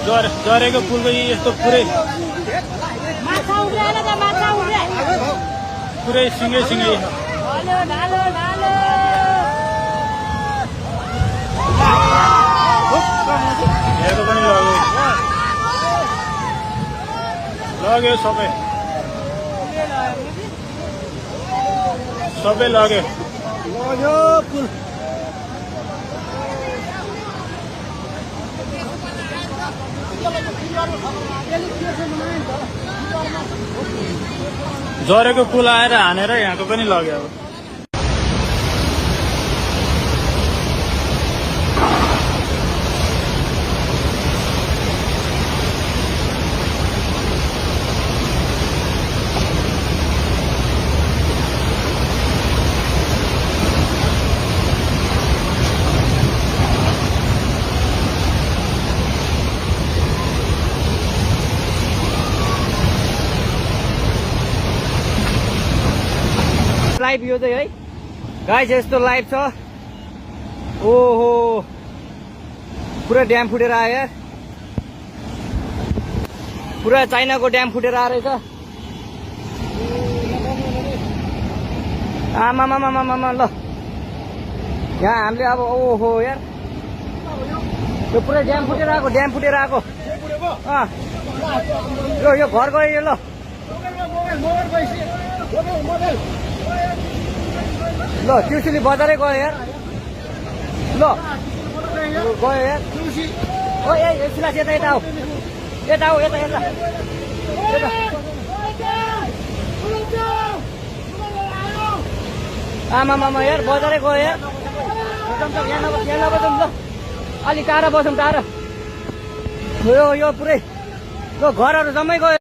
झरेको पुलको यस्तो पुरै पुरै सिँगै हेर्को पनि लग्यो सबै लग्यो पुल झरेको पुल आएर हानेर यहाँको पनि लग्यो अब लाइभ यो चाहिँ है गाइस यस्तो लाइभ छ ओहो पुरा ड्याम फुटेर आयो यार पुरा चाइनाको ड्याम फुटेर आएर छ आमामामामामा ल यहाँ हामीले अब ओहो यार यो पुरा ड्याम फुटेर आएको यो घर गयो ल ल ट्युसुली बजारै गयो यार ल गयो यार ओ ए सिलास यता आऊ यता आमामामा यार बजारै गयो यार यहाँ नबसौँ ल अलिक टाढा बसौँ यो पुरै घरहरू जम्मै गयो